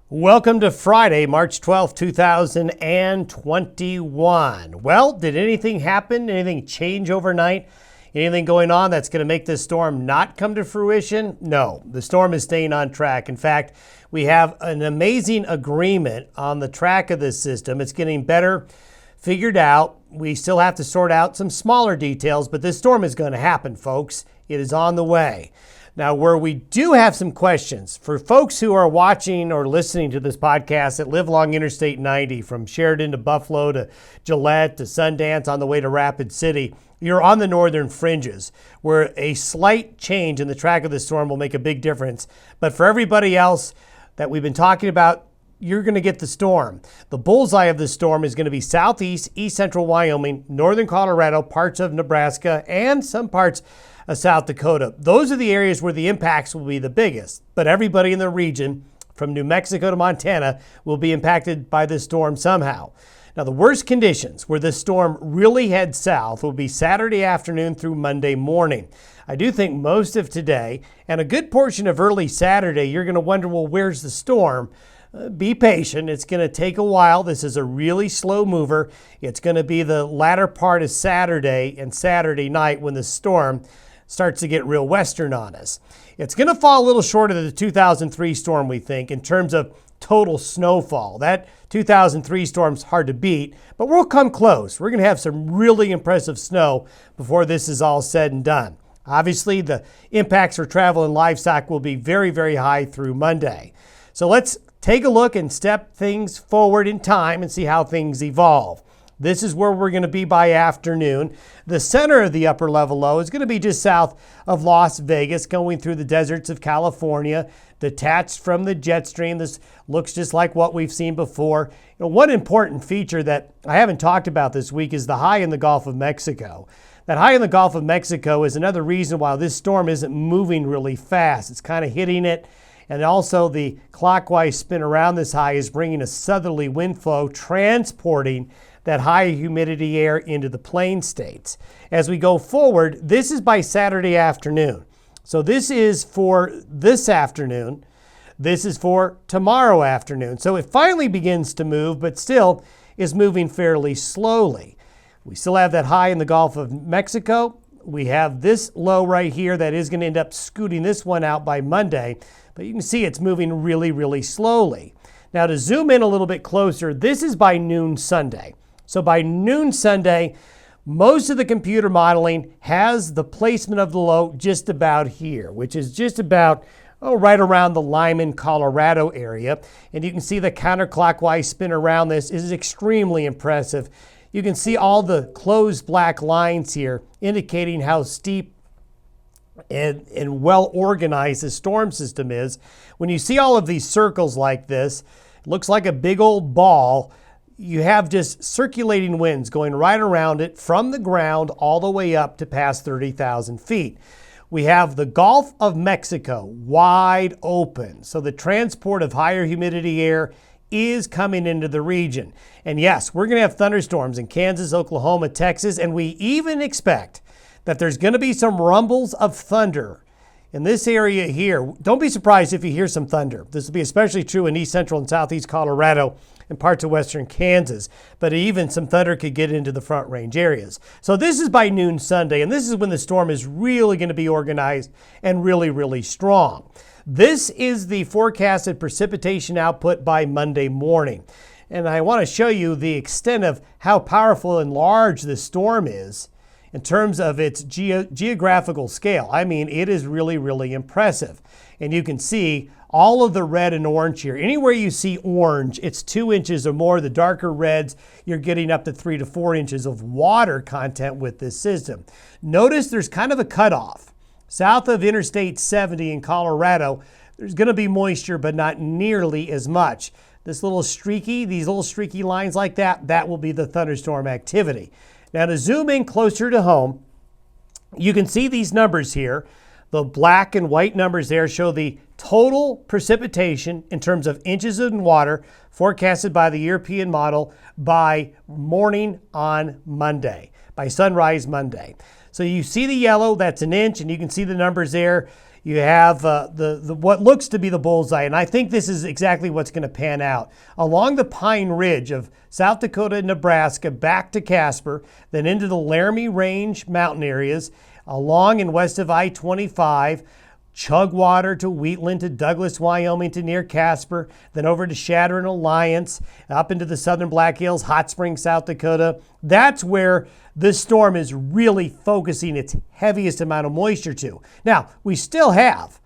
Welcome to Friday, March 12th, 2021. Well, did anything happen? Anything change overnight? Anything going on that's going to make this storm not come to fruition? No, the storm is staying on track. In fact, we have an amazing agreement on the track of this system. It's getting better figured out. We still have to sort out some smaller details, but this storm is going to happen, folks. It is on the way. Now, where we do have some questions, for folks who are watching or listening to this podcast that live along Interstate 90, from Sheridan to Buffalo to Gillette to Sundance on the way to Rapid City, you're on the northern fringes, where a slight change in the track of the storm will make a big difference. But for everybody else that we've been talking about, you're going to get the storm. The bullseye of the storm is going to be southeast, east central Wyoming, northern Colorado, parts of Nebraska, and some parts of South Dakota. Those are the areas where the impacts will be the biggest. But everybody in the region, from New Mexico to Montana, will be impacted by this storm somehow. Now, the worst conditions where this storm really heads south will be Saturday afternoon through Monday morning. I do think most of today and a good portion of early Saturday, you're going to wonder, well, where's the storm? Be patient. It's going to take a while. This is a really slow mover. It's going to be the latter part of Saturday and Saturday night when the storm starts to get real western on us. It's going to fall a little short of the 2003 storm, we think, in terms of total snowfall. That 2003 storm's hard to beat, but we'll come close. We're going to have some really impressive snow before this is all said and done. Obviously, the impacts for travel and livestock will be very, very high through Monday. So let's take a look and step things forward in time and see how things evolve. This is where we're going to be by afternoon. The center of the upper level low is going to be just south of Las Vegas, going through the deserts of California, detached from the jet stream. This looks just like what we've seen before. One important feature that I haven't talked about this week is the high in the Gulf of Mexico. That high in the Gulf of Mexico is another reason why this storm isn't moving really fast. It's kind of hitting it. And also the clockwise spin around this high is bringing a southerly wind flow, transporting that high humidity air into the plain states. As we go forward, this is by Saturday afternoon. So this is for this afternoon. This is for tomorrow afternoon. So it finally begins to move, but still is moving fairly slowly. We still have that high in the Gulf of Mexico. We have this low right here that is going to end up scooting this one out by Monday, but you can see it's moving really, really slowly. Now, to zoom in a little bit closer, this is by noon Sunday. So by noon Sunday, most of the computer modeling has the placement of the low just about here, which is just about right around the Lyman, Colorado area. And you can see the counterclockwise spin around this is extremely impressive. You can see all the closed black lines here indicating how steep and well organized the storm system is. When you see all of these circles like this, it looks like a big old ball. You have just circulating winds going right around it from the ground all the way up to past 30,000 feet. We have the Gulf of Mexico wide open. So the transport of higher humidity air is coming into the region. And yes, we're going to have thunderstorms in Kansas, Oklahoma, Texas, and we even expect that there's going to be some rumbles of thunder in this area here. Don't be surprised if you hear some thunder. This will be especially true in east central and southeast Colorado and parts of western Kansas, but even some thunder could get into the Front Range areas. So this is by noon Sunday, and this is when the storm is really going to be organized and really, really strong. This is the forecasted precipitation output by Monday morning. And I want to show you the extent of how powerful and large this storm is in terms of its geographical scale. I mean, it is really, really impressive. And you can see all of the red and orange here. Anywhere you see orange, it's 2 inches or more. The darker reds, you're getting up to 3 to 4 inches of water content with this system. Notice there's kind of a cutoff. South of Interstate 70 in Colorado, there's going to be moisture, but not nearly as much. These little streaky lines like that will be the thunderstorm activity. Now, to zoom in closer to home, you can see these numbers here. The black and white numbers there show the total precipitation in terms of inches in water forecasted by the European model by morning on Monday, by sunrise Monday. So you see the yellow, that's an inch, and you can see the numbers there. You have what looks to be the bullseye, and I think this is exactly what's going to pan out. Along the Pine Ridge of South Dakota and Nebraska, back to Casper, then into the Laramie Range mountain areas, along and west of I-25, Chugwater to Wheatland to Douglas, Wyoming to near Casper, then over to Shatter and Alliance, up into the southern Black Hills, Hot Springs, South Dakota. That's where this storm is really focusing its heaviest amount of moisture to. Now, we still have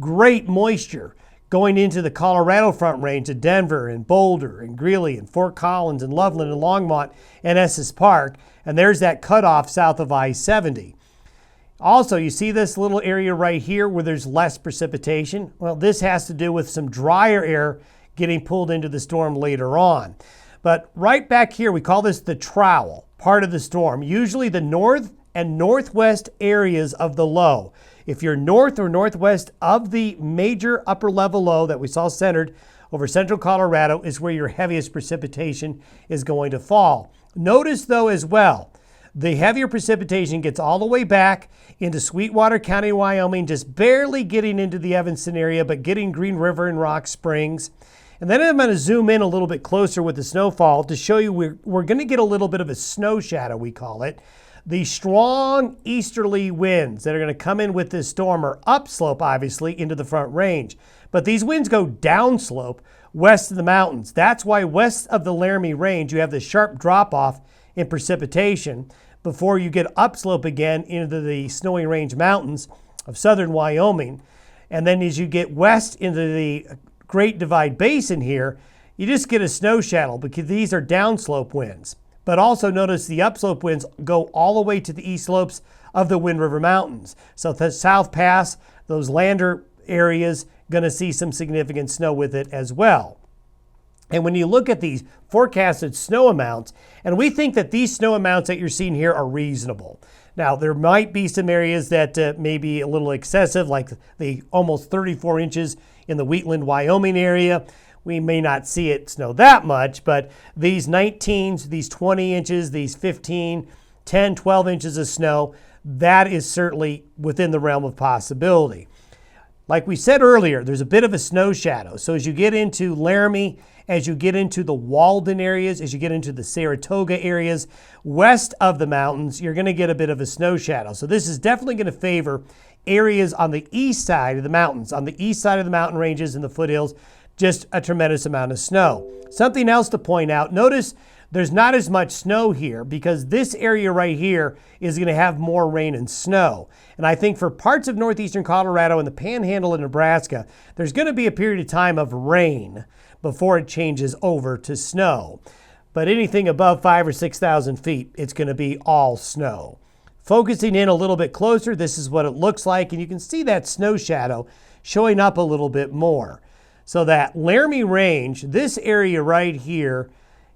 great moisture going into the Colorado Front Range of Denver and Boulder and Greeley and Fort Collins and Loveland and Longmont and Estes Park, and there's that cutoff south of I-70. Also, you see this little area right here where there's less precipitation? Well, this has to do with some drier air getting pulled into the storm later on. But right back here, we call this the trowel, part of the storm. Usually the north and northwest areas of the low. If you're north or northwest of the major upper level low that we saw centered over central Colorado is where your heaviest precipitation is going to fall. Notice though as well, the heavier precipitation gets all the way back into Sweetwater County, Wyoming, just barely getting into the Evanston area, but getting Green River and Rock Springs. And then I'm going to zoom in a little bit closer with the snowfall to show you we're going to get a little bit of a snow shadow, we call it. The strong easterly winds that are going to come in with this storm are upslope, obviously, into the Front Range. But these winds go downslope west of the mountains. That's why west of the Laramie Range, you have this sharp drop-off in precipitation before you get upslope again into the Snowy Range Mountains of southern Wyoming. And then as you get west into the Great Divide Basin here, you just get a snow shadow because these are downslope winds. But also notice the upslope winds go all the way to the east slopes of the Wind River Mountains. So the South Pass, those Lander areas, going to see some significant snow with it as well. And when you look at these forecasted snow amounts, and we think that these snow amounts that you're seeing here are reasonable. Now, there might be some areas that may be a little excessive, like the almost 34 inches in the Wheatland, Wyoming area. We may not see it snow that much, but these 19s, these 20 inches, these 15, 10, 12 inches of snow, that is certainly within the realm of possibility. Like we said earlier, there's a bit of a snow shadow. So as you get into Laramie, as you get into the Walden areas, as you get into the Saratoga areas, west of the mountains, you're going to get a bit of a snow shadow. So this is definitely going to favor areas on the east side of the mountains, on the east side of the mountain ranges and the foothills, just a tremendous amount of snow. Something else to point out, notice there's not as much snow here because this area right here is going to have more rain and snow. And I think for parts of northeastern Colorado and the panhandle of Nebraska, there's going to be a period of time of rain before it changes over to snow. But anything above 5,000 or 6,000 feet, it's going to be all snow. Focusing in a little bit closer, this is what it looks like, and you can see that snow shadow showing up a little bit more. So that Laramie Range, this area right here,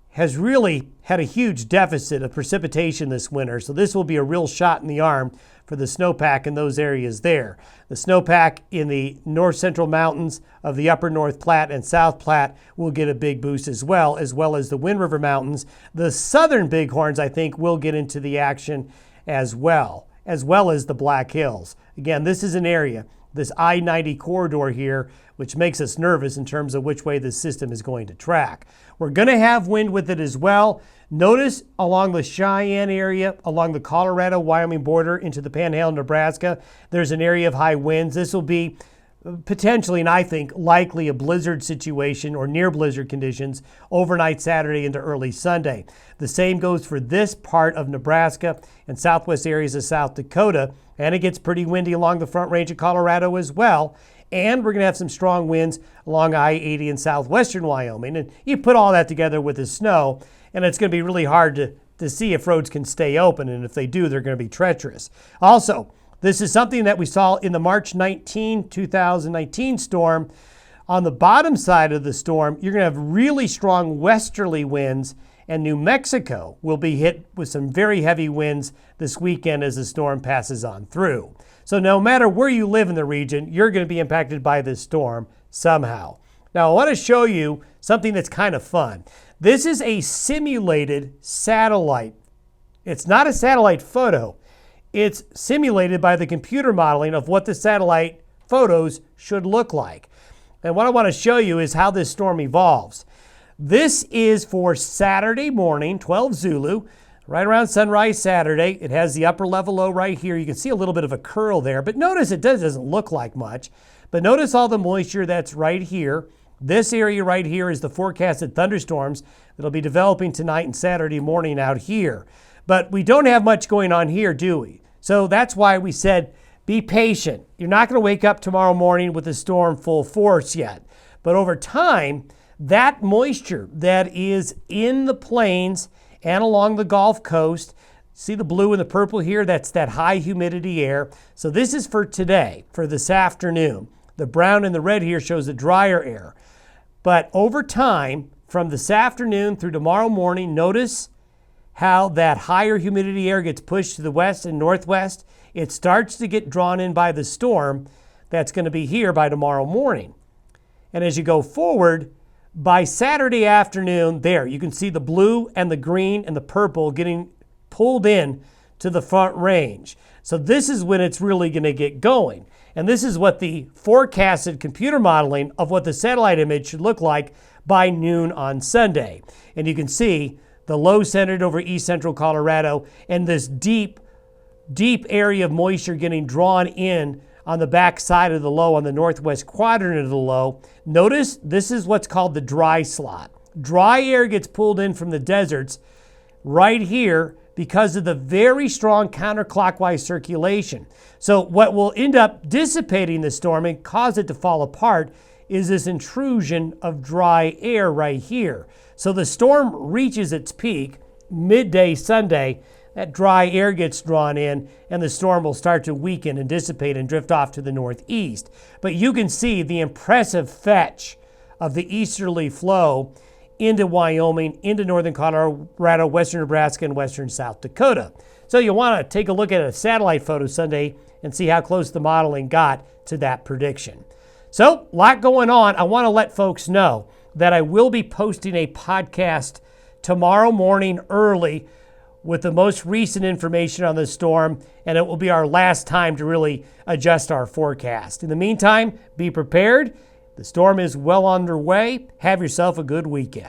has really had a huge deficit of precipitation this winter. So this will be a real shot in the arm for the snowpack in those areas there. The snowpack in the north central mountains of the upper North Platte and South Platte will get a big boost as well as the Wind River Mountains. The southern Bighorns, I think, will get into the action as well as the Black Hills. Again, this is an area, this I-90 corridor here, which makes us nervous in terms of which way this system is going to track. We're going to have wind with it as well. Notice along the Cheyenne area, along the Colorado-Wyoming border into the Panhandle, Nebraska, there's an area of high winds. This will be potentially, and I think likely, a blizzard situation or near blizzard conditions overnight Saturday into early Sunday. The same goes for this part of Nebraska and southwest areas of South Dakota, and it gets pretty windy along the Front Range of Colorado as well. And we're going to have some strong winds along I-80 in southwestern Wyoming. And you put all that together with the snow, and it's going to be really hard to see if roads can stay open. And if they do, they're going to be treacherous. Also, this is something that we saw in the March 19, 2019 storm. On the bottom side of the storm, you're going to have really strong westerly winds, and New Mexico will be hit with some very heavy winds this weekend as the storm passes on through. So no matter where you live in the region, you're going to be impacted by this storm somehow. Now I want to show you something that's kind of fun. This is a simulated satellite. It's not a satellite photo. It's simulated by the computer modeling of what the satellite photos should look like. And what I want to show you is how this storm evolves. This is for Saturday morning, 12 Zulu, right around sunrise Saturday. It has the upper level low right here. You can see a little bit of a curl there, but notice it doesn't look like much. But notice all the moisture that's right here. This area right here is the forecasted thunderstorms that'll be developing tonight and Saturday morning out here. But we don't have much going on here, do we? So that's why we said be patient. You're not going to wake up tomorrow morning with the storm full force yet. But over time, that moisture that is in the plains and along the Gulf Coast, see the blue and the purple here? That's that high humidity air. So this is for today, for this afternoon. The brown and the red here shows the drier air. But over time, from this afternoon through tomorrow morning, notice how that higher humidity air gets pushed to the west and northwest. It starts to get drawn in by the storm that's going to be here by tomorrow morning. And as you go forward, by Saturday afternoon, there, you can see the blue and the green and the purple getting pulled in to the front range. So this is when it's really going to get going. And this is what the forecasted computer modeling of what the satellite image should look like by noon on Sunday. And you can see the low centered over east central Colorado and this deep area of moisture getting drawn in on the back side of the low on the northwest quadrant of the low. Notice this is what's called the dry slot. Dry air gets pulled in from the deserts right here because of the very strong counterclockwise circulation. So what will end up dissipating the storm and cause it to fall apart is this intrusion of dry air right here. So the storm reaches its peak midday Sunday. That dry air gets drawn in and the storm will start to weaken and dissipate and drift off to the northeast. But you can see the impressive fetch of the easterly flow into Wyoming, into northern Colorado, western Nebraska, and western South Dakota. So you want to take a look at a satellite photo Sunday and see how close the modeling got to that prediction. So, a lot going on. I want to let folks know that I will be posting a podcast tomorrow morning early with the most recent information on the storm, and it will be our last time to really adjust our forecast. In the meantime, be prepared. The storm is well underway. Have yourself a good weekend.